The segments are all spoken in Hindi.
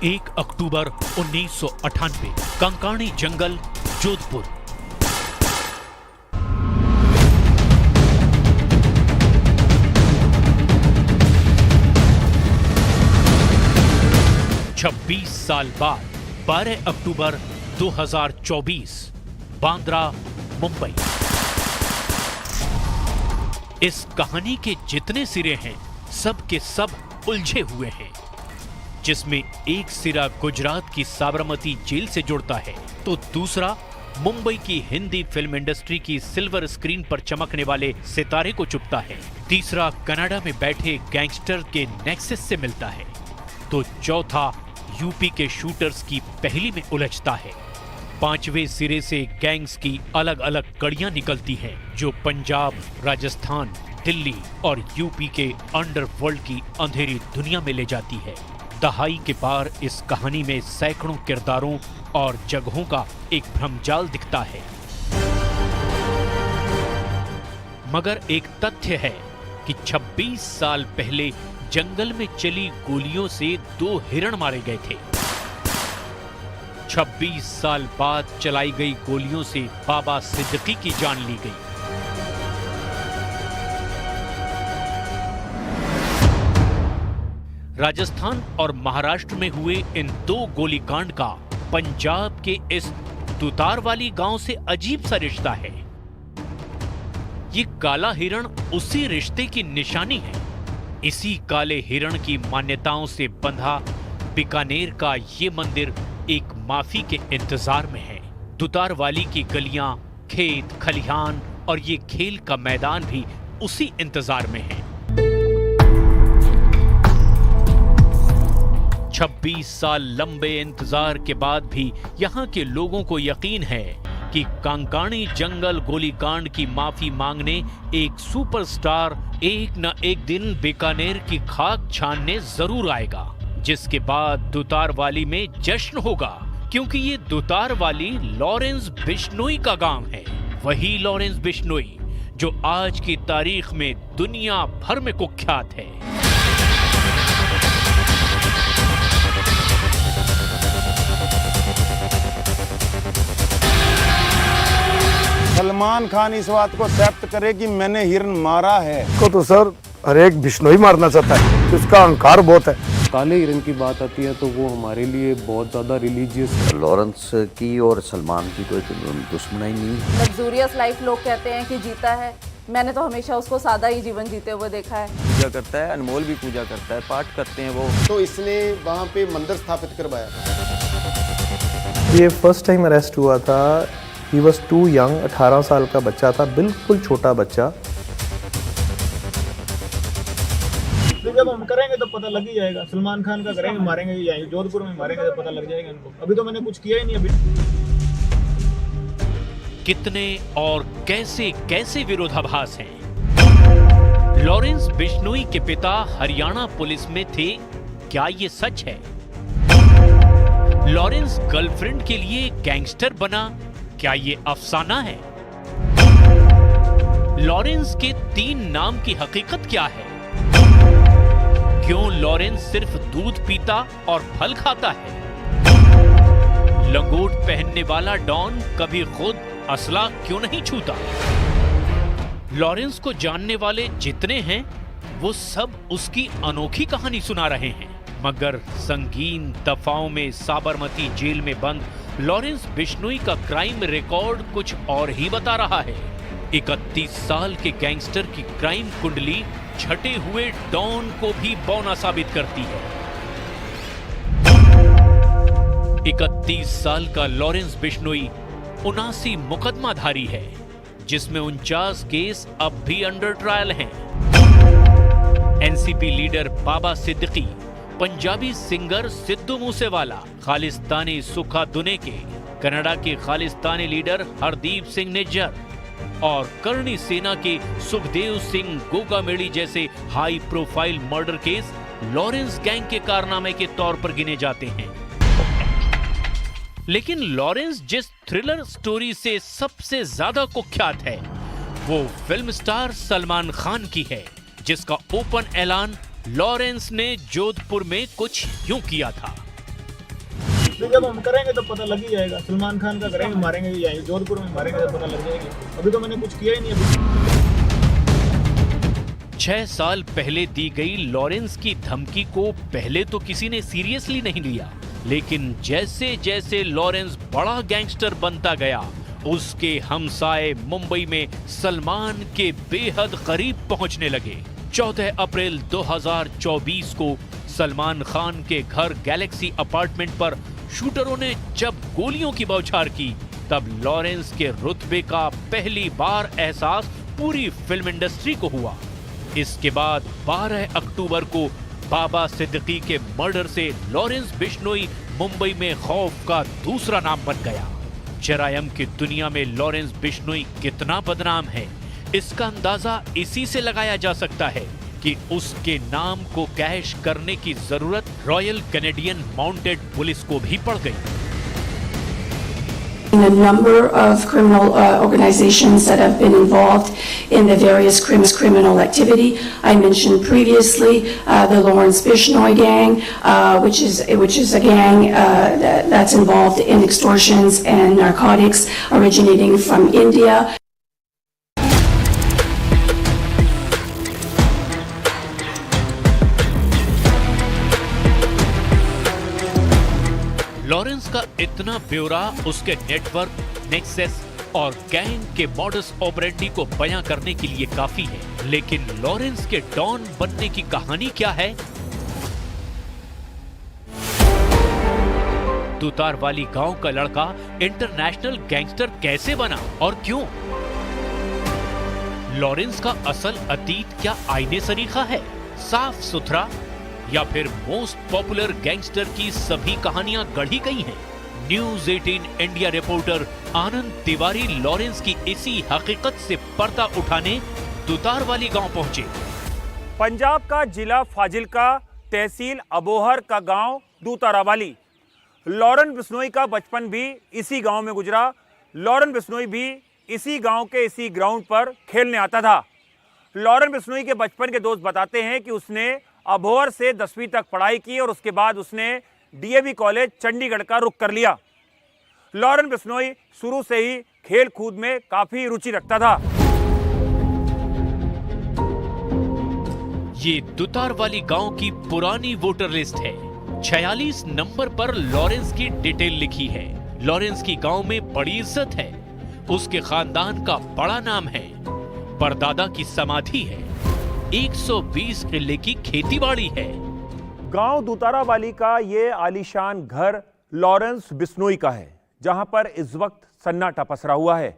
1 अक्टूबर 1998, कंकाणी जंगल, जोधपुर। छब्बीस साल बाद 12 अक्टूबर 2024, बांद्रा, मुंबई। इस कहानी के जितने सिरे हैं सब के सब उलझे हुए हैं, जिसमें एक सिरा गुजरात की साबरमती जेल से जुड़ता है तो दूसरा मुंबई की हिंदी फिल्म इंडस्ट्री की सिल्वर स्क्रीन पर चमकने वाले सितारे को चुभता है। तीसरा कनाडा में बैठे गैंगस्टर के नेक्सस से मिलता है तो चौथा यूपी के शूटर्स की पहली में उलझता है। पांचवें सिरे से गैंग्स की अलग अलग कड़ियां निकलती हैं जो पंजाब, राजस्थान, दिल्ली और यूपी के अंडरवर्ल्ड की अंधेरी दुनिया में ले जाती है। दहाई के पार इस कहानी में सैकड़ों किरदारों और जगहों का एक भ्रमजाल दिखता है, मगर एक तथ्य है कि 26 साल पहले जंगल में चली गोलियों से 2 हिरण मारे गए थे। 26 साल बाद चलाई गई गोलियों से बाबा सिद्दीकी की जान ली गई। राजस्थान और महाराष्ट्र में हुए इन 2 गोलीकांड का पंजाब के इस दुतारवाली गांव से अजीब सा रिश्ता है। ये काला हिरण उसी रिश्ते की निशानी है। इसी काले हिरण की मान्यताओं से बंधा बीकानेर का ये मंदिर एक माफी के इंतजार में है। दुतारवाली की गलियां, खेत, खलिहान और ये खेल का मैदान भी उसी इंतजार में है। 26 साल लंबे इंतजार के बाद भी यहाँ के लोगों को यकीन है कि कंकाणी जंगल गोलीकांड की माफी मांगने एक सुपरस्टार एक न एक दिन बीकानेर की खाक छानने जरूर आएगा, जिसके बाद दुतारवाली में जश्न होगा, क्योंकि ये दुतारवाली लॉरेंस बिश्नोई का गांव है। वही लॉरेंस बिश्नोई जो आज की तारीख में दुनिया भर में कुख्यात है। सलमान खान इस बात को एक्सेप्ट करे कि मैंने हिरन मारा है को तो सर हर एक बिश्नोई मारना चाहता है, उसका अहंकार बहुत है। काले हिरन की बात आती है तो वो हमारे लिए बहुत ज़्यादा रिलीजियस है। लॉरेंस की और सलमान की कोई दुश्मनी नहीं। लग्जूरियस लाइफ लोग कहते हैं कि जीता है, मैंने तो हमेशा उसको सादा ही जीवन जीते हुए देखा है। पूजा करता है, अनमोल भी पूजा करता है, पाठ करते हैं वो। तो इसने वहाँ पे मंदिर स्थापित करवाया था। ये फर्स्ट टाइम अरेस्ट हुआ था, ही वॉज टू यंग, 18 साल का बच्चा था, बिल्कुल छोटा बच्चा। तो जब हम करेंगे तो पता लग ही जाएगा। सलमान खान का करेंगे, मारेंगे यहीं जोधपुर में मारेंगे तो पता लग जाएगा इनको। अभी तो मैंने कुछ किया ही नहीं। अभी कितने और कैसे कैसे विरोधाभास हैं। लॉरेंस बिश्नोई के पिता हरियाणा पुलिस में थे, क्या ये सच है? लॉरेंस गर्लफ्रेंड के लिए गैंगस्टर बना, क्या ये अफसाना है? लॉरेंस के 3 नाम की हकीकत क्या है? क्यों लॉरेंस सिर्फ दूध पीता और फल खाता है? लंगोट पहनने वाला डॉन कभी खुद असला क्यों नहीं छूता? लॉरेंस को जानने वाले जितने हैं वो सब उसकी अनोखी कहानी सुना रहे हैं, मगर संगीन दफाओं में साबरमती जेल में बंद लॉरेंस बिश्नोई का क्राइम रिकॉर्ड कुछ और ही बता रहा है। 31 साल के गैंगस्टर की क्राइम कुंडली छटे हुए डॉन को भी बौना साबित करती है। 31 साल का लॉरेंस बिश्नोई 79 मुकदमाधारी है, जिसमें 49 केस अब भी अंडर ट्रायल हैं। एनसीपी लीडर बाबा सिद्दीकी, पंजाबी सिंगर सिद्धू मूसेवाला, खालिस्तानी सुखा दुनेके, कनाडा के खालिस्तानी लीडर हरदीप सिंह निज्जर और करणी सेना के सुखदेव सिंह गोगामेड़ी जैसे high profile murder case Lawrence gang के कारनामे के तौर पर गिने जाते हैं। लेकिन लॉरेंस जिस थ्रिलर स्टोरी से सबसे ज्यादा कुख्यात है वो फिल्म स्टार सलमान खान की है, जिसका ओपन ऐलान लॉरेंस ने जोधपुर में कुछ यूं किया था। अभी जब हम करेंगे तो पता लग ही जाएगा। सलमान खान का करेंगे, मारेंगे यहीं जोधपुर में मारेंगे तो पता लग जाएगी। अभी तो मैंने कुछ किया ही नहीं। अभी 6 साल पहले दी गई लॉरेंस की धमकी को पहले तो किसी ने सीरियसली नहीं लिया, लेकिन जैसे जैसे लॉरेंस बड़ा गैंगस्टर बनता गया, उसके हमसाए मुंबई में सलमान के बेहद करीब पहुंचने लगे। 14 अप्रैल 2024 को सलमान खान के घर गैलेक्सी अपार्टमेंट पर शूटरों ने जब गोलियों की बौछार की, तब लॉरेंस के रुतबे का पहली बार एहसास पूरी फिल्म इंडस्ट्री को हुआ। इसके बाद 12 अक्टूबर को बाबा सिद्दीकी के मर्डर से लॉरेंस बिश्नोई मुंबई में खौफ का दूसरा नाम बन गया। जरायम की दुनिया में लॉरेंस बिश्नोई कितना बदनाम है, इसका अंदाजा इसी से लगाया जा सकता है कि उसके नाम को कैश करने की जरूरत रॉयल कैनेडियन माउंटेड पुलिस को भी पड़ गई। A number of criminal organizations that have been involved in the various criminal activity. I mentioned previously the Lawrence Bishnoi gang, which is a gang that's involved in extortions and narcotics originating from India. Lawrence का इतना ब्यौरा उसके नेटवर्क, नेक्सस और गैंग के मॉडस ऑपरेंडी को बयां करने के लिए काफी है, लेकिन लॉरेंस के डॉन बनने की कहानी क्या है? तुतारवाली गांव का लड़का इंटरनेशनल गैंगस्टर कैसे बना और क्यों? लॉरेंस का असल अतीत क्या आईने सरीखा है, साफ सुथरा, या फिर मोस्ट पॉपुलर गैंगस्टर की सभी कहानियां गढ़ी गई हैं? न्यूज़ 18 इंडिया रिपोर्टर आनंद तिवारी लॉरेंस की इसी हकीकत से पर्दा उठाने दुतारवाली गांव पहुंचे। पंजाब का जिला फाजिल्का, तहसील अबोहर का गांव दुतारावाली। लॉरेंस बिश्नोई का बचपन भी इसी गांव में गुजरा। लॉरेंस बिश्नोई भी इसी गांव के इसी ग्राउंड पर खेलने आता था। लॉरेंस बिश्नोई के बचपन के दोस्त बताते हैं कि उसने अबोहर से 10वीं तक पढ़ाई की और उसके बाद उसने डीएवी कॉलेज चंडीगढ़ का रुख कर लिया। लॉरेंस बिश्नोई शुरू से ही खेल कूद में काफी रुचि रखता था। ये दुतारवाली गांव की पुरानी वोटर लिस्ट है। 46 नंबर पर लॉरेंस की डिटेल लिखी है। लॉरेंस की गांव में बड़ी इज्जत है, उसके खानदान का बड़ा नाम है, परदादा की समाधि है, 120 किले की खेतीबाड़ी है। गांव दुतारावाली का ये आलीशान घर लॉरेंस बिश्नोई का है, जहां पर इस वक्त सन्नाटा पसरा हुआ है।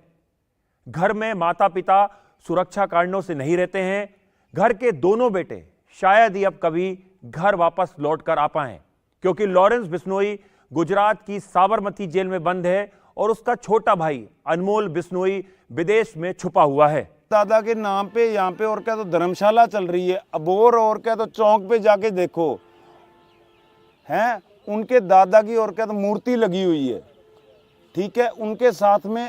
घर में माता पिता सुरक्षा कारणों से नहीं रहते हैं। घर के दोनों बेटे शायद ही अब कभी घर वापस लौट कर आ पाएं, क्योंकि लॉरेंस बिश्नोई गुजरात की साबरमती जेल में बंद है और उसका छोटा भाई अनमोल बिश्नोई विदेश में छुपा हुआ है। दादा के नाम पे यहाँ पे और क्या तो धर्मशाला चल रही है अबोहर, और क्या तो चौक पे जाके देखो हैं, उनके दादा की और क्या तो मूर्ति लगी हुई है, ठीक है, उनके साथ में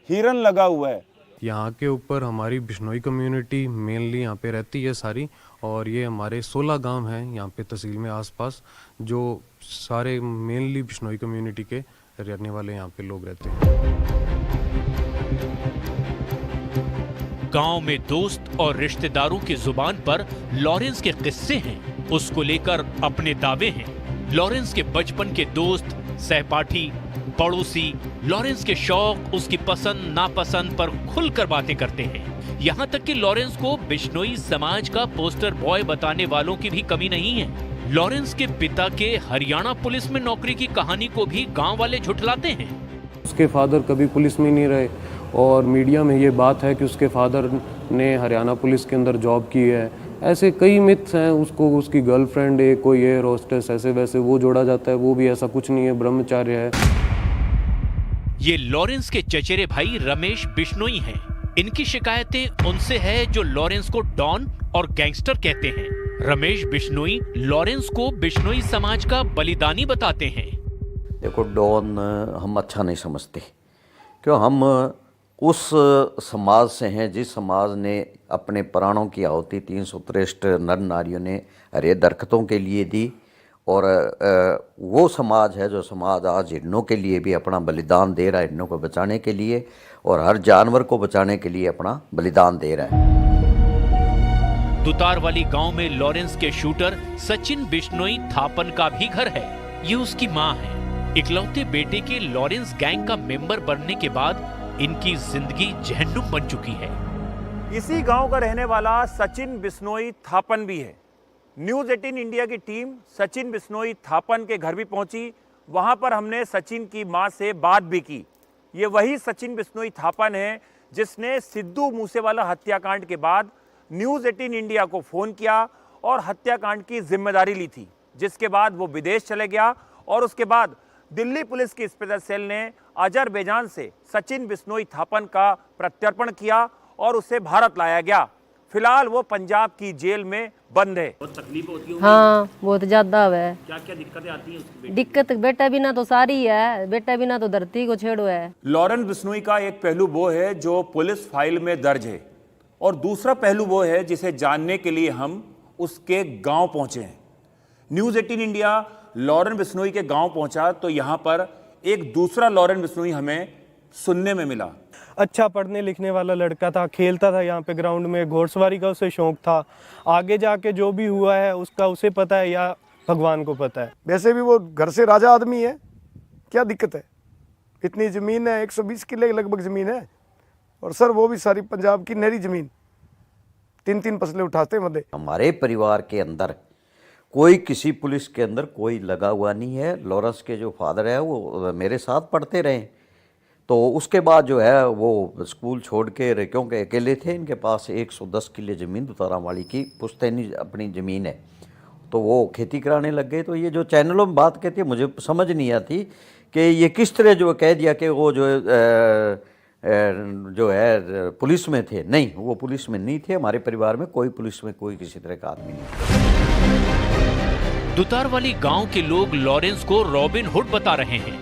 हिरन लगा हुआ है। यहाँ के ऊपर हमारी बिश्नोई कम्युनिटी मेनली यहाँ पे रहती है सारी, और ये हमारे 16 गांव हैं यहाँ पे तहसील में आसपास, जो सारे मेनली बिश्नोई कम्युनिटी के रहने वाले यहाँ पे लोग रहते हैं। गांव में दोस्त और रिश्तेदारों की जुबान पर लॉरेंस के किस्से हैं, उसको लेकर अपने दावे हैं। लॉरेंस के बचपन के दोस्त, सहपाठी, पड़ोसी लॉरेंस के शौक, उसकी पसंद नापसंद पर खुलकर बातें करते हैं। यहाँ तक कि लॉरेंस को बिश्नोई समाज का पोस्टर बॉय बताने वालों की भी कमी नहीं है। लॉरेंस के पिता के हरियाणा पुलिस में नौकरी की कहानी को भी गांव वाले झुठलाते हैं। उसके फादर कभी पुलिस में नहीं रहे और मीडिया में ये बात है कि उसके फादर ने हरियाणा पुलिस के अंदर जॉब की है। ऐसे कई मिथ्स हैं। उसको उसकी गर्लफ्रेंड है, कोई एयर होस्टेस, ऐसे वैसे वो जोड़ा जाता है, वो भी ऐसा कुछ नहीं है, ब्रह्मचार्य है। ये लॉरेंस के चचेरे भाई रमेश बिश्नोई हैं। इनकी शिकायतें उनसे है जो लॉरेंस को डॉन और गैंगस्टर कहते हैं। रमेश बिश्नोई लॉरेंस को बिश्नोई समाज का बलिदानी बताते हैं। देखो, डॉन हम अच्छा नहीं समझते, क्यों हम उस समाज से हैं जिस समाज ने अपने प्राणों की आहुति 363 नर नारियों ने हरे दरख्तों के लिए दी, और वो समाज है जो समाज आज हिरणों के लिए भी अपना बलिदान दे रहा है, हिरणों को बचाने के लिए, और हर जानवर को बचाने के लिए अपना बलिदान दे रहा है। दुतारवाली गांव में लॉरेंस के शूटर सचिन बिश्नोई थापन का भी घर है। ये उसकी मां है। इकलौते बेटे के लॉरेंस गैंग का मेंबर बनने के बाद इनकी जिंदगी जहन्नुम बन चुकी है। इसी गांव का रहने वाला सचिन बिश्नोई थापन भी है। न्यूज़ 18 इंडिया की टीम सचिन बिश्नोई थापन के घर भी पहुंची। वहां पर हमने सचिन की मां से बात भी की। ये वही सचिन बिश्नोई थापन है जिसने सिद्धू मूसेवाला हत्याकांड के बाद न्यूज़ 18 इंडिया को फ़ोन किया और हत्याकांड की जिम्मेदारी ली थी, जिसके बाद वो विदेश चले गया और उसके बाद दिल्ली पुलिस की स्पेशल सेल ने अजरबैजान से सचिन बिश्नोई थापन का प्रत्यर्पण किया और उसे भारत लाया गया। फिलहाल वो पंजाब की जेल में बंद है। बहुत तकलीफ होती है? हाँ, बहुत ज्यादा है। क्या क्या दिक्कतें आती हैं उसकी? दिक्कत बेटा बिना तो सारी है, बेटा बिना तो धरती को छेड़ो है। लॉरेंस बिश्नोई का एक पहलू वो है जो पुलिस फाइल में दर्ज है, और दूसरा पहलू वो है जिसे जानने के लिए हम उसके गांव पहुंचे हैं। न्यूज़ 18 इंडिया लॉरेंस बिश्नोई के गांव पहुंचा तो यहां पर एक दूसरा लॉरेंस बिश्नोई हमें सुनने में मिला। अच्छा पढ़ने लिखने वाला लड़का था, खेलता था यहाँ पे ग्राउंड में, घोड़सवारी का उसे शौक था। आगे जाके जो भी हुआ है उसका उसे पता है या भगवान को पता है। वैसे भी वो घर से राजा आदमी है, क्या दिक्कत है? इतनी ज़मीन है, 120 किले लगभग ज़मीन है, और सर वो भी सारी पंजाब की नहरी ज़मीन, 3-3 फसलें उठाते मध्य। हमारे परिवार के अंदर कोई किसी पुलिस के अंदर कोई लगा हुआ नहीं है। लॉरेंस के जो फादर है वो मेरे साथ पढ़ते रहे, तो उसके बाद जो है वो स्कूल छोड़ के, क्योंकि अकेले थे, इनके पास 110 किले ज़मीन दुतारावाली की पुश्तैनी अपनी ज़मीन है, तो वो खेती कराने लग गए। तो ये जो चैनलों में बात कहती है मुझे समझ नहीं आती कि ये किस तरह जो कह दिया कि वो जो है पुलिस में थे। नहीं, वो पुलिस में नहीं थे। हमारे परिवार में कोई पुलिस में कोई किसी तरह का आदमी नहीं। दुतारवाली गांव के लोग लॉरेंस को रॉबिन हुड बता रहे हैं।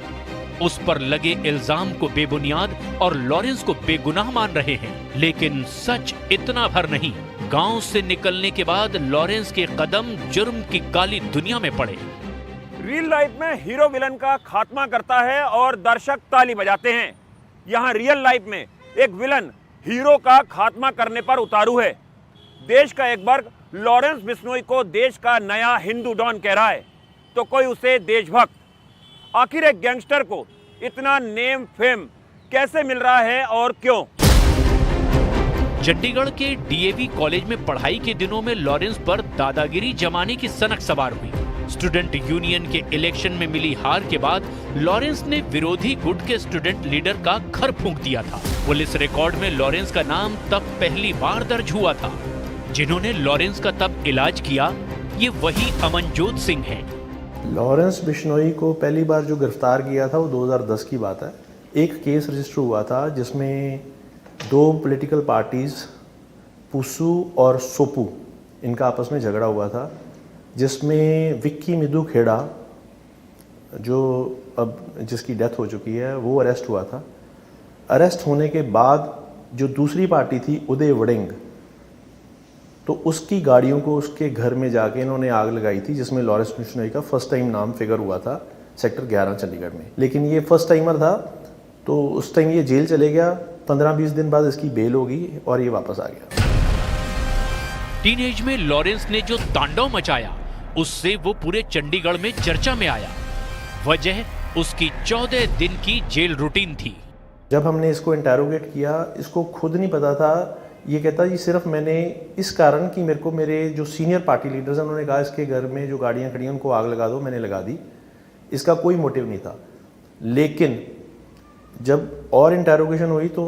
उस पर लगे इल्जाम को बेबुनियाद और लॉरेंस को बेगुनाह मान रहे हैं, लेकिन सच इतना भर नहीं। गांव से निकलने के बाद लॉरेंस के कदम जुर्म की काली दुनिया में पड़े। रियल लाइफ में हीरो विलन का खात्मा करता है और दर्शक ताली बजाते हैं। यहाँ रियल लाइफ में एक विलन हीरो का खात्मा करने पर उतारू है। देश का एक वर्ग लॉरेंस बिश्नोई को देश का नया हिंदू डॉन कह रहा है, तो कोई उसे देशभक्त। आखिर एक गैंगस्टर को इतना नेम फेम कैसे मिल रहा है और क्यों? चंडीगढ़ के डीएवी कॉलेज में पढ़ाई के दिनों में लॉरेंस पर दादागिरी जमाने की सनक सवार हुई। स्टूडेंट यूनियन के इलेक्शन में मिली हार के बाद लॉरेंस ने विरोधी गुट के स्टूडेंट लीडर का घर फूंक दिया था। पुलिस रिकॉर्ड में लॉरेंस का नाम तब पहली बार दर्ज हुआ था। जिन्होंने लॉरेंस का तब इलाज किया, ये वही अमनजोत सिंह हैं। लॉरेंस बिश्नोई को पहली बार जो गिरफ्तार किया था वो 2010 की बात है। एक केस रजिस्टर हुआ था जिसमें 2 पॉलिटिकल पार्टीज़ पुसू और सोपू, इनका आपस में झगड़ा हुआ था, जिसमें विक्की मिदू खेड़ा, जो अब जिसकी डेथ हो चुकी है, वो अरेस्ट हुआ था। अरेस्ट होने के बाद जो दूसरी पार्टी थी उदय वड़िंग, तो उसकी गाड़ियों को उसके घर में जाके इन्होंने आग लगाई थी, जिसमें लॉरेंस बिश्नोई का फर्स्ट टाइम नाम फिगर हुआ था सेक्टर 11 चंडीगढ़ में। लेकिन ये फर्स्ट टाइमर था, तो उस टाइम ये जेल चले गया। 15-20 दिन बाद इसकी बेल होगी और ये वापस आ गया। टीनेज में लॉरेंस ने जो तांडव मचाया, उससे वो पूरे चंडीगढ़ में चर्चा में आया। वजह उसकी 14 दिन की जेल रूटीन थी। जब हमने इसको इंटेरोगेट किया, इसको खुद नहीं पता था। ये कहता जी सिर्फ मैंने इस कारण कि मेरे को मेरे जो सीनियर पार्टी लीडर्स हैं उन्होंने कहा इसके घर में जो गाड़ियाँ खड़ी हैं उनको आग लगा दो, मैंने लगा दी। इसका कोई मोटिव नहीं था। लेकिन जब और इंटेरोगेशन हुई तो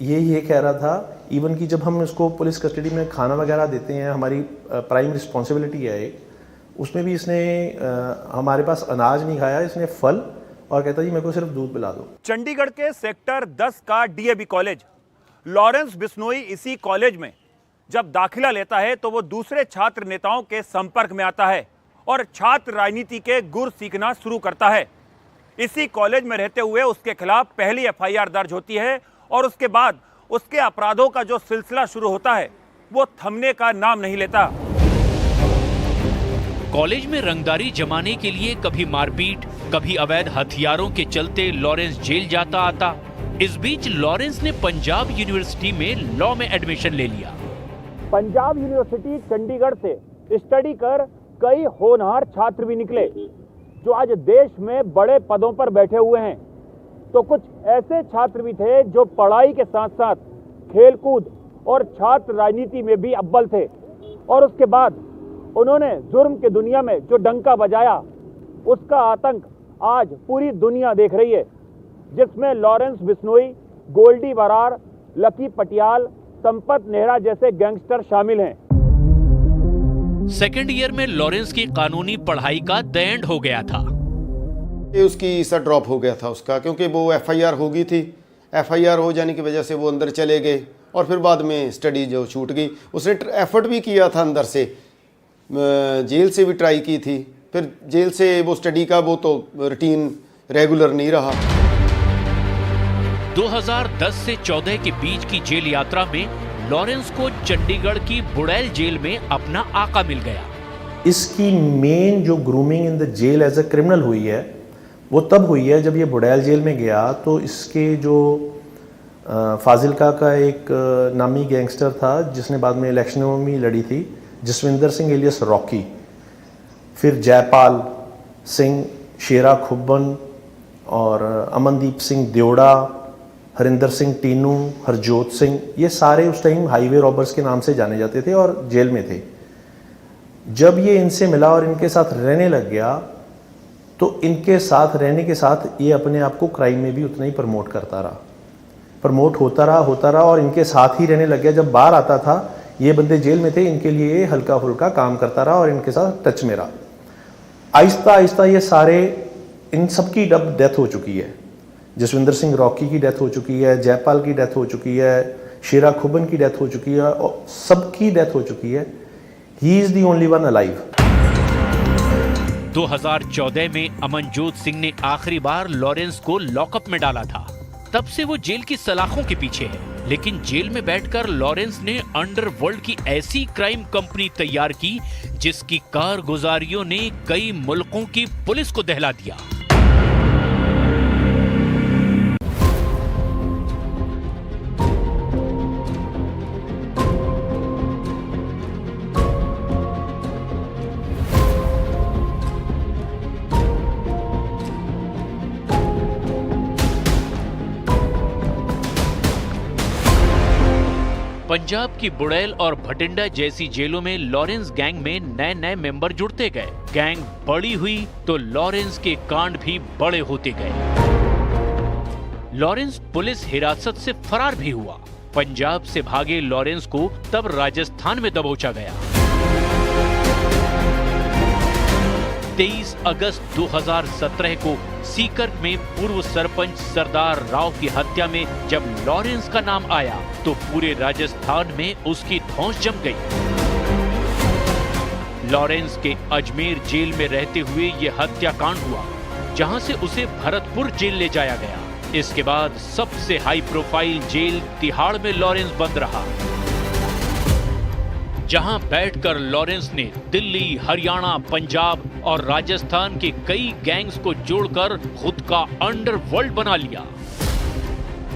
ये कह रहा था, इवन कि जब हम इसको पुलिस कस्टडी में खाना वगैरह देते हैं, हमारी प्राइम रिस्पॉन्सिबिलिटी है एक, उसमें भी इसने हमारे पास अनाज नहीं खाया, इसने फल, और कहता जी मेरे को सिर्फ दूध पिला दो। चंडीगढ़ के सेक्टर 10 का डीएवी कॉलेज, लॉरेंस बिश्नोई इसी कॉलेज में जब दाखिला लेता है तो वो दूसरे छात्र नेताओं के संपर्क में आता है और छात्र राजनीति के गुर सीखना शुरू करता है। इसी कॉलेज में रहते हुए उसके खिलाफ पहली एफआईआर दर्ज होती है और उसके बाद उसके अपराधों का जो सिलसिला शुरू होता है वो थमने का नाम नहीं लेता। कॉलेज में रंगदारी जमाने के लिए कभी मारपीट, कभी अवैध हथियारों के चलते लॉरेंस जेल जाता आता। इस बीच लॉरेंस ने पंजाब यूनिवर्सिटी में लॉ में एडमिशन ले लिया। पंजाब यूनिवर्सिटी चंडीगढ़ से स्टडी कर कई होनहार छात्र भी निकले जो आज देश में बड़े पदों पर बैठे हुए हैं। तो कुछ ऐसे छात्र भी थे जो पढ़ाई के साथ साथ खेलकूद और छात्र राजनीति में भी अव्वल थे। और उसके बाद उन्होंने जुर्म की दुनिया में जो डंका बजाया, उसका आतंक आज पूरी दुनिया देख रही है, जिसमें लॉरेंस बिश्नोई, गोल्डी बरार, लकी पटियाल, संपत नेहरा जैसे गैंगस्टर शामिल हैं। सेकेंड ईयर में लॉरेंस की कानूनी पढ़ाई का द एंड हो गया था। ये उसकी सर ड्रॉप हो गया था उसका, क्योंकि वो एफआईआर हो गई थी। एफआईआर हो जाने की वजह से वो अंदर चले गए और फिर बाद में स्टडी जो छूट गई। उसने एफर्ट भी किया था अंदर से, जेल से भी ट्राई की थी, फिर जेल से वो स्टडी का वो तो रूटीन रेगुलर नहीं रहा। 2010 से 14 के बीच की जेल यात्रा में लॉरेंस को चंडीगढ़ की बुड़ैल जेल में अपना आका मिल गया। इसकी मेन जो grooming in the jail as a criminal हुई है वो तब हुई है जब ये बुड़ैल जेल में गया। तो इसके जो फाजिलका का एक नामी गैंगस्टर था जिसने बाद में इलेक्शनों में लड़ी थी, जसविंदर सिंह एलियस रॉकी, फिर जयपाल सिंह, शेरा खुब्बन और अमनदीप सिंह देवड़ा, हरिंदर सिंह टीनू, हरजोत सिंह, ये सारे उस टाइम हाईवे रॉबर्स के नाम से जाने जाते थे और जेल में थे। जब ये इनसे मिला और इनके साथ रहने लग गया तो इनके साथ रहने के साथ ये अपने आप को क्राइम में भी उतना ही प्रमोट करता रहा, प्रमोट होता रहा और इनके साथ ही रहने लग गया। जब बाहर आता था, ये बंदे जेल में थे, इनके लिए हल्का फुल्का काम करता रहा और इनके साथ टच में रहा। आहिस्ता आहिस्ता ये सारे, इन सबकी अब डेथ हो चुकी है। जसविंदर सिंह रॉकी की डेथ हो चुकी है, जयपाल की डेथ हो चुकी है, शेरा खुबन की डेथ हो चुकी है और सबकी डेथ हो चुकी है। He is the only one alive. 2014 में अमनजोत सिंह ने आखिरी बार लॉरेंस को लॉकअप में डाला था। तब से वो जेल की सलाखों के पीछे है, लेकिन जेल में बैठकर लॉरेंस ने अंडरवर्ल्ड की ऐसी क्राइम कंपनी तैयार की जिसकी कारगुजारियों ने कई मुल्कों की पुलिस को दहला दिया। पंजाब की बुड़ैल और भटिंडा जैसी जेलों में लॉरेंस गैंग में नए नए मेंबर जुड़ते गए। गैंग बड़ी हुई तो लॉरेंस के कांड भी बड़े होते गए। लॉरेंस पुलिस हिरासत से फरार भी हुआ। पंजाब से भागे लॉरेंस को तब राजस्थान में दबोचा गया। 23 अगस्त 2017 को सीकर में पूर्व सरपंच सरदार राव की हत्या में जब लॉरेंस का नाम आया तो पूरे राजस्थान में उसकी धौंस जम गई। लॉरेंस के अजमेर जेल में रहते हुए ये हत्याकांड हुआ, जहां से उसे भरतपुर जेल ले जाया गया। इसके बाद सबसे हाई प्रोफाइल जेल तिहाड़ में लॉरेंस बंद रहा, जहां बैठकर लॉरेंस ने दिल्ली, हरियाणा, पंजाब और राजस्थान के कई गैंग्स को जोड़कर खुद का अंडरवर्ल्ड बना लिया।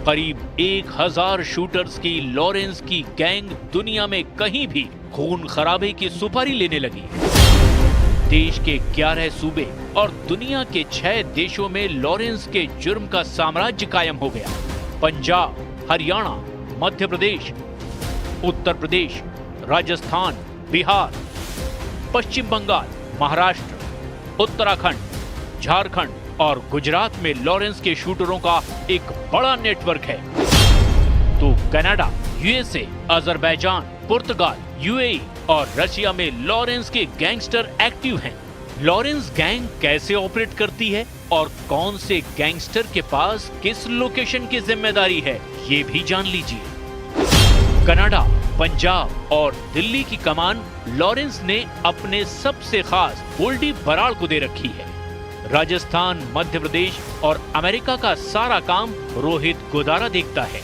करीब 1000 शूटर्स की लॉरेंस की गैंग दुनिया में कहीं भी खून खराबे की सुपारी लेने लगी। देश के 11 सूबे और दुनिया के 6 देशों में लॉरेंस के जुर्म का साम्राज्य कायम हो गया। पंजाब, हरियाणा, मध्य प्रदेश, उत्तर प्रदेश, राजस्थान, बिहार, पश्चिम बंगाल, महाराष्ट्र, उत्तराखंड, झारखंड और गुजरात में लॉरेंस के शूटरों का एक बड़ा नेटवर्क है। तो कनाडा, यूएसए, अजरबैजान, पुर्तगाल, यूएई और रशिया में लॉरेंस के गैंगस्टर एक्टिव हैं। लॉरेंस गैंग कैसे ऑपरेट करती है और कौन से गैंगस्टर के पास किस लोकेशन की जिम्मेदारी है, ये भी जान लीजिए। कनाडा, पंजाब और दिल्ली की कमान लॉरेंस ने अपने सबसे खास गोल्डी बराड़ को दे रखी है। राजस्थान, मध्य प्रदेश और अमेरिका का सारा काम रोहित गोदारा देखता है,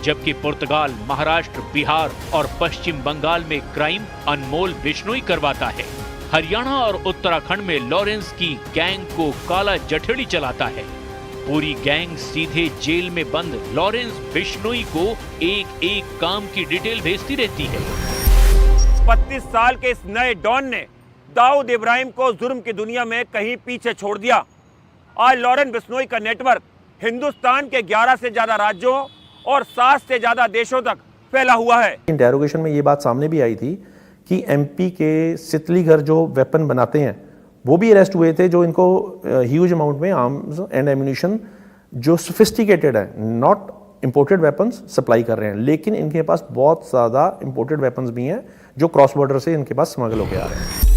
जबकि पुर्तगाल, महाराष्ट्र, बिहार और पश्चिम बंगाल में क्राइम अनमोल बिश्नोई करवाता है। हरियाणा और उत्तराखंड में लॉरेंस की गैंग को काला जठेड़ी चलाता है। पूरी गैंग सीधे जेल में बंद लॉरेंस बिश्नोई को एक एक काम की डिटेल भेजती रहती है। 32 साल के इस नए डॉन ने दाऊद इब्राहिम को जुर्म की दुनिया में कहीं पीछे छोड़ दिया। आज लॉरेंस बिश्नोई का नेटवर्क हिंदुस्तान के 11 से ज्यादा राज्यों और 7 से ज्यादा देशों तक फैला हुआ है। इंटेरोगेशन में ये बात सामने भी आई थी कि एमपी के सितलीगढ़ जो वेपन बनाते हैं वो भी अरेस्ट हुए थे, जो इनको ह्यूज अमाउंट में आर्म्स एंड एम्यूनिशन जो सोफिस्टिकेटेड है, नॉट इंपोर्टेड वेपन्स सप्लाई कर रहे हैं, लेकिन इनके पास बहुत ज़्यादा इंपोर्टेड वेपन्स भी हैं जो क्रॉस बॉर्डर से इनके पास स्मगल होकर आ रहे हैं।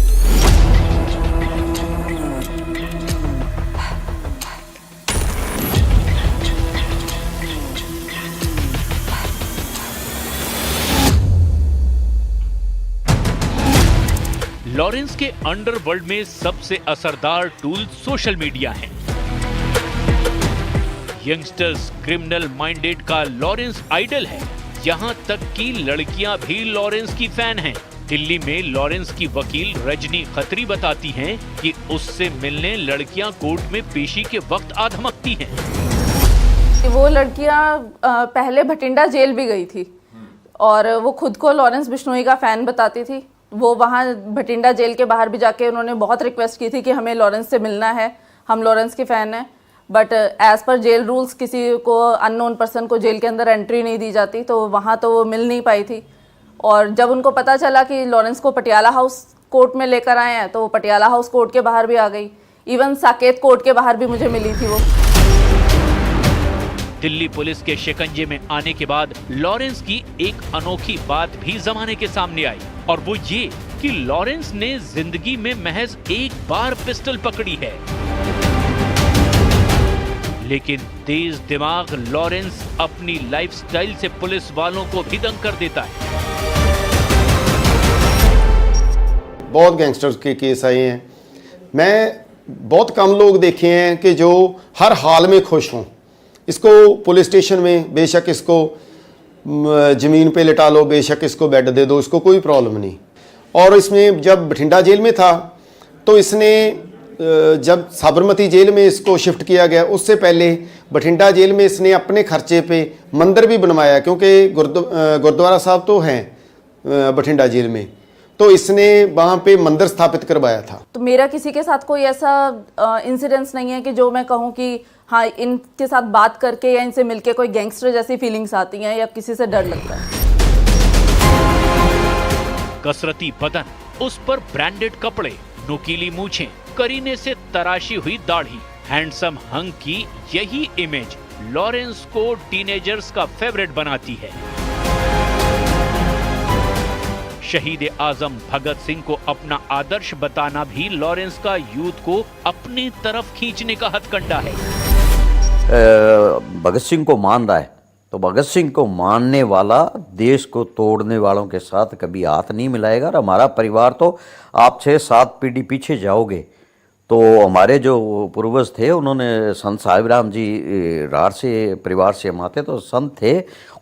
लॉरेंस के अंडरवर्ल्ड में सबसे असरदार टूल सोशल मीडिया है। यंगस्टर्स क्रिमिनल माइंडेड का लॉरेंस आइडल है। यहाँ तक कि लड़कियां भी लॉरेंस की फैन हैं। दिल्ली में लॉरेंस की वकील रजनी खत्री बताती हैं कि उससे मिलने लड़कियां कोर्ट में पेशी के वक्त आ धमकती हैं। वो लड़कियां पहले भटिंडा जेल भी गई थी और वो खुद को लॉरेंस बिश्नोई का फैन बताती थी। वो वहाँ भटिंडा जेल के बाहर भी जाके उन्होंने बहुत रिक्वेस्ट की थी कि हमें लॉरेंस से मिलना है, हम लॉरेंस के फ़ैन हैं। But as per jail rules किसी को अननोन पर्सन को जेल के अंदर एंट्री नहीं दी जाती, तो वहाँ तो वो मिल नहीं पाई थी। और जब उनको पता चला कि लॉरेंस को पटियाला हाउस कोर्ट में लेकर आए हैं तो वो पटियाला हाउस कोर्ट के बाहर भी आ गई। इवन साकेत कोर्ट के बाहर भी मुझे मिली थी वो। दिल्ली पुलिस के शिकंजे में आने के बाद लॉरेंस की एक अनोखी बात भी जमाने के सामने आई, और वो ये कि लॉरेंस ने जिंदगी में महज एक बार पिस्टल पकड़ी है। लेकिन तेज दिमाग लॉरेंस अपनी लाइफस्टाइल से पुलिस वालों को भी दंग कर देता है। बहुत गैंगस्टर्स के केस आए हैं। मैं बहुत कम लोग देखे हैं कि जो हर हाल में खुश हों। इसको पुलिस स्टेशन में बेशक इसको ज़मीन पे लिटा लो, बेशक इसको बेड दे दो, इसको कोई प्रॉब्लम नहीं। और इसमें जब बठिंडा जेल में था तो इसने जब साबरमती जेल में इसको शिफ्ट किया गया, उससे पहले बठिंडा जेल में इसने अपने खर्चे पे मंदिर भी बनवाया, क्योंकि गुरुद्वारा साहब तो हैं बठिंडा जेल में, तो इसने वहाँ पे मंदिर स्थापित करवाया था। तो मेरा किसी के साथ कोई ऐसा इंसिडेंस नहीं है कि जो मैं कहूँ कि हाँ इनके साथ बात करके या इनसे मिलके कोई गैंगस्टर जैसी फीलिंग्स आती हैं या किसी से डर लगता है। कसरती बदन, उस पर ब्रांडेड कपड़े, नुकीली मूछें, करीने से तराशी हुई दाढ़ी, हैंडसम हंग की यही इमेज लॉरेंस को टीनेजर्स का फेवरेट बनाती है। शहीद आजम भगत सिंह को अपना आदर्श बताना भी लॉरेंस का यूथ को अपनी तरफ खींचने का हथकंडा है। भगत सिंह को मान रहा है तो भगत सिंह को मानने वाला देश को तोड़ने वालों के साथ कभी हाथ नहीं मिलाएगा। और हमारा परिवार तो आप 6-7 पीढ़ी पीछे जाओगे तो हमारे जो पूर्वज थे उन्होंने संत साहिब राम जी रार से परिवार से हम आते तो संत थे,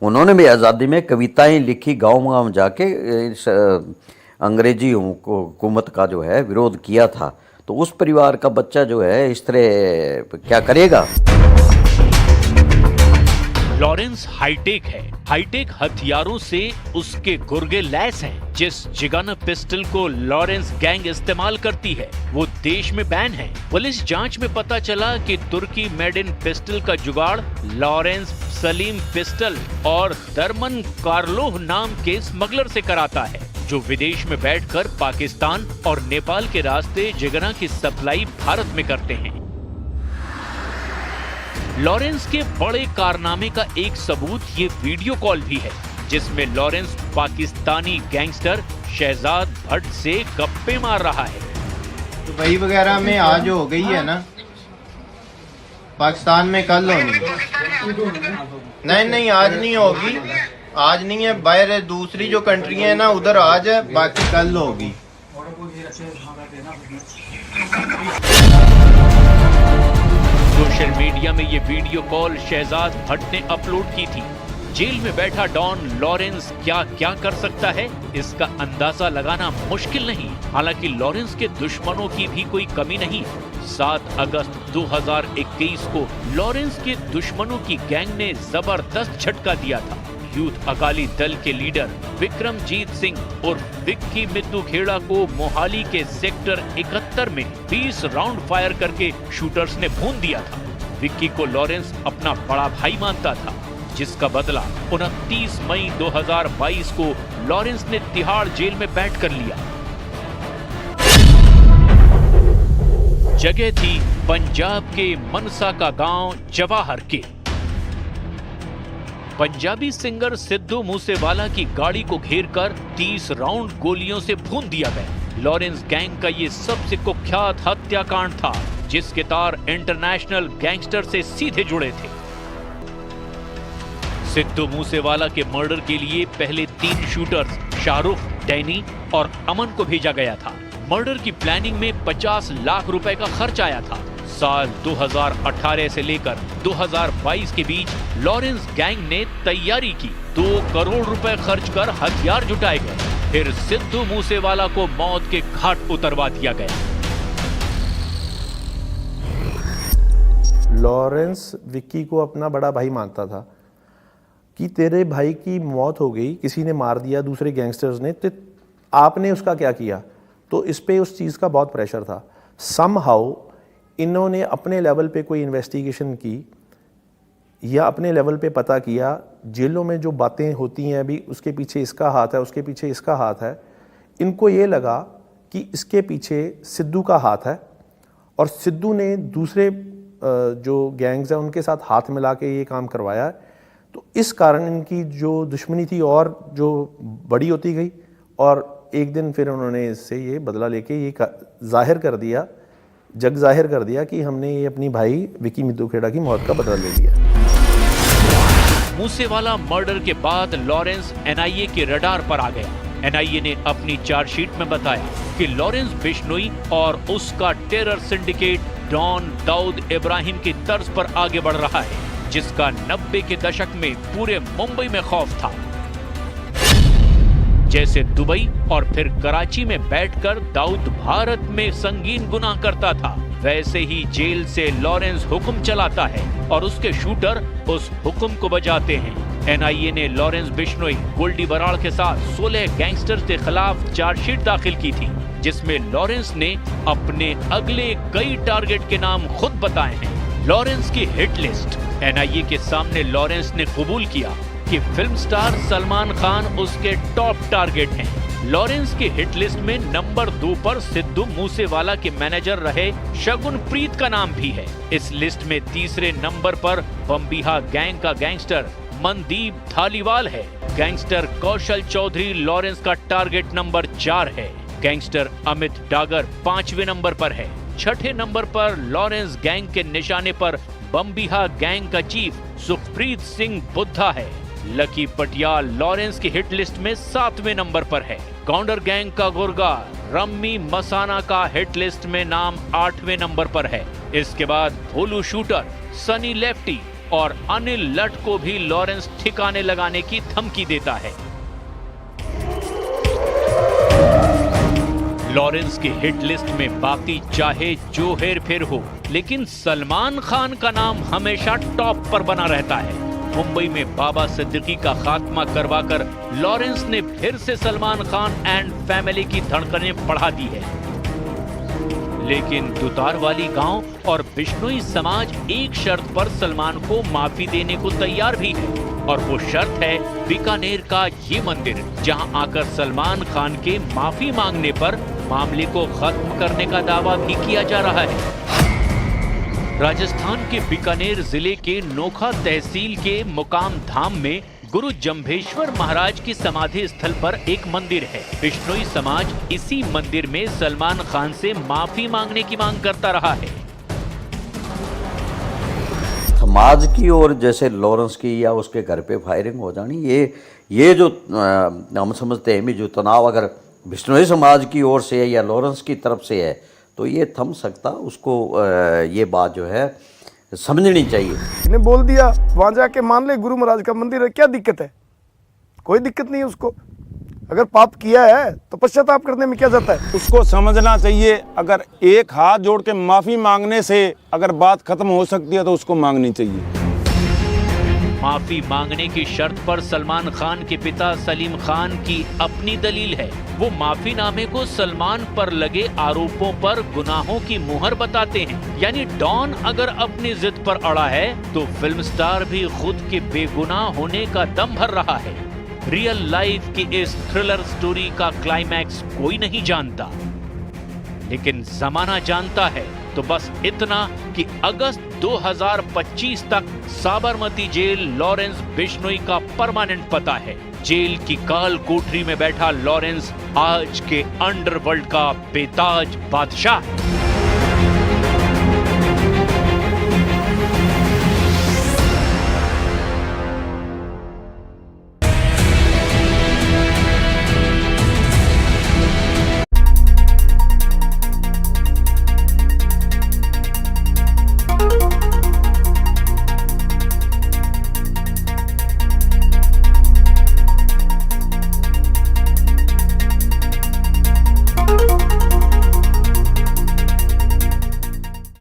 उन्होंने भी आज़ादी में कविताएं लिखी, गांव-गांव जाके इस अंग्रेजी हुकूमत का जो है विरोध किया था। तो उस परिवार का बच्चा जो है इस तरह क्या करेगा। लॉरेंस हाईटेक है। हाईटेक हथियारों से उसके गुर्गे लैस हैं। जिस जिगन पिस्टल को लॉरेंस गैंग इस्तेमाल करती है वो देश में बैन है। पुलिस जांच में पता चला कि तुर्की मेड इन पिस्टल का जुगाड़ लॉरेंस सलीम पिस्टल और दरमन कार्लोह नाम के स्मगलर से कराता है, जो विदेश में बैठकर पाकिस्तान और नेपाल के रास्ते जिगना की सप्लाई भारत में करते हैं। लॉरेंस के बड़े कारनामे का एक सबूत ये वीडियो कॉल भी है, जिसमें लॉरेंस पाकिस्तानी गैंगस्टर शहजाद भट्ट से गप्पे मार रहा है। दुबई वगैरह में आज हो गई है ना, पाकिस्तान में कल होनी। नहीं आज नहीं होगी, आज नहीं है। बाहर दूसरी जो कंट्री है ना उधर आज है, बाकी कल होगी। सोशल मीडिया में ये वीडियो कॉल शहजाद भट्ट ने अपलोड की थी। जेल में बैठा डॉन लॉरेंस क्या क्या कर सकता है, इसका अंदाजा लगाना मुश्किल नहीं। हालांकि लॉरेंस के दुश्मनों की भी कोई कमी नहीं। 7 अगस्त 2021 को लॉरेंस के दुश्मनों की गैंग ने जबरदस्त झटका दिया था। यूथ अकाली दल के लीडर विक्रमजीत सिंह उर्फ विक्की मित्तू खेड़ा को मोहाली के सेक्टर 71 में 20 राउंड फायर करके शूटर्स ने भून दिया था। विक्की को लॉरेंस अपना बड़ा भाई मानता था, जिसका बदला 29 मई 2022 को लॉरेंस ने तिहाड़ जेल में बैठकर लिया। जगह थी पंजाब के मनसा का गांव जवाहर के। पंजाबी सिंगर सिद्धू मूसेवाला की गाड़ी को घेरकर 30 राउंड गोलियों से भून दिया गया। लॉरेंस गैंग का ये सबसे कुख्यात हत्याकांड था, जिसके तार इंटरनेशनल गैंगस्टर से सीधे जुड़े थे। सिद्धू मूसेवाला के मर्डर के लिए पहले 3 शूटर्स शाहरुख, डैनी और अमन को भेजा गया था। मर्डर की प्लानिंग में 50 लाख रुपए का खर्च आया था। साल 2018 से लेकर 2022 के बीच लॉरेंस गैंग ने तैयारी की। 2 करोड़ रुपए खर्च कर हथियार जुटाए गए। फिर सिद्धू मूसेवाला को मौत के घाट उतरवा दिया गया। लॉरेंस विक्की को अपना बड़ा भाई मानता था कि तेरे भाई की मौत हो गई, किसी ने मार दिया, दूसरे गैंगस्टर्स ने, तो आपने उसका क्या किया? तो इस पे उस चीज़ का बहुत प्रेशर था। समहाउ इन्होंने अपने लेवल पे कोई इन्वेस्टिगेशन की या अपने लेवल पे पता किया, जेलों में जो बातें होती हैं अभी, उसके पीछे इसका हाथ है, उसके पीछे इसका हाथ है। इनको ये लगा कि इसके पीछे सिद्धू का हाथ है और सिद्धू ने दूसरे जो गैंग्स हैं उनके साथ हाथ मिला के ये काम करवाया है। तो इस कारण इनकी जो दुश्मनी थी और जो बड़ी होती गई, और एक दिन फिर उन्होंने इससे ये बदला लेके ये जाहिर कर दिया, जग जाहिर कर दिया कि हमने ये अपनी भाई विक्की मित्तू खेड़ा की मौत का बदला ले लिया। मूसेवाला मर्डर के बाद लॉरेंस एनआईए के रडार पर आ गया। एनआईए ने अपनी चार्जशीट में बताया कि लॉरेंस बिश्नोई और उसका terror syndicate don Dawood Ibrahim की तर्ज पर आगे बढ़ रहा है, जिसका 90 के दशक में पूरे मुंबई में खौफ था। जैसे दुबई और फिर कराची में बैठकर दाऊद भारत में संगीन गुनाह करता था, वैसे ही जेल से लॉरेंस हुक्म चलाता है और उसके शूटर उस हुक्म को बजाते हैं। एनआईए ने लॉरेंस बिश्नोई, गोल्डी बराड़ के साथ 16 गैंगस्टर्स के खिलाफ चार्जशीट दाखिल की थी, जिसमें लॉरेंस ने अपने अगले कई टारगेट के नाम खुद बताए हैं। लॉरेंस की हिट लिस्ट। एनआईए के सामने लॉरेंस ने कबूल किया कि फिल्म स्टार सलमान खान उसके टॉप टारगेट हैं। लॉरेंस की हिट लिस्ट में नंबर 2 पर सिद्धू मूसेवाला के मैनेजर रहे शगुन प्रीत का नाम भी है। इस लिस्ट में तीसरे नंबर पर बम्बीहा गैंग का गैंगस्टर मनदीप धालीवाल है। गैंगस्टर कौशल चौधरी लॉरेंस का टारगेट नंबर 4 है। गैंगस्टर अमित डागर 5वें नंबर पर है। 6ठे नंबर पर लॉरेंस गैंग के निशाने पर बम्बीहा गैंग का चीफ सुखप्रीत सिंह बुद्धा है। लकी पटियाल लॉरेंस की हिट लिस्ट में 7वें नंबर पर है। गौंडर गैंग का गुर्गा रम्मी मसाना का हिट लिस्ट में नाम 8वें नंबर पर है। इसके बाद भोलू शूटर, सनी लेफ्टी और अनिल लट को भी लॉरेंस ठिकाने लगाने की धमकी देता है। लॉरेंस की हिट लिस्ट में बाकी चाहे जो हेर फेर हो, लेकिन सलमान खान का नाम हमेशा टॉप पर बना रहता है। मुंबई में बाबा सिद्दीकी का खात्मा करवाकर लॉरेंस ने फिर से सलमान खान एंड फैमिली की धड़कनें बढ़ा दी है। लेकिन दुतारवाली गांव और बिश्नोई समाज एक शर्त पर सलमान को माफी देने को तैयार भी है, और वो शर्त है बीकानेर का ये मंदिर, जहां आकर सलमान खान के माफी मांगने पर मामले को खत्म करने का दावा भी किया जा रहा है। राजस्थान के बीकानेर जिले के नोखा तहसील के मुकाम धाम में गुरु जंभेश्वर महाराज की समाधि स्थल पर एक मंदिर है। बिश्नोई समाज इसी मंदिर में सलमान खान से माफी मांगने की मांग करता रहा है। समाज की और जैसे लॉरेंस की या उसके घर पे फायरिंग हो जानी, ये जो हम समझते हैं जो तनाव अगर बिश्नोई समाज की ओर से है या लॉरेंस की तरफ से है, तो ये थम सकता। उसको ये बात जो है समझनी चाहिए। इन्हें बोल दिया वहां जाके मान ले गुरु महाराज का मंदिर है, क्या दिक्कत है? कोई दिक्कत नहीं है उसको। अगर पाप किया है तो पश्चाताप करने में क्या जाता है? उसको समझना चाहिए, अगर एक हाथ जोड़ के माफी मांगने से अगर बात खत्म हो सकती है तो उसको मांगनी चाहिए। माफी मांगने की शर्त पर सलमान खान के पिता सलीम खान की अपनी दलील है। वो माफीनामे को सलमान पर लगे आरोपों पर गुनाहों की मुहर बताते हैं। यानी डॉन अगर अपनी जिद पर अड़ा है तो फिल्म स्टार भी खुद के बेगुनाह होने का दम भर रहा है। रियल लाइफ की इस थ्रिलर स्टोरी का क्लाइमैक्स कोई नहीं जानता, लेकिन जमाना जानता है। तो बस इतना कि अगस्त 2025 तक साबरमती जेल लॉरेंस बिश्नोई का परमानेंट पता है। जेल की काल कोठरी में बैठा लॉरेंस आज के अंडरवर्ल्ड का बेताज बादशाह।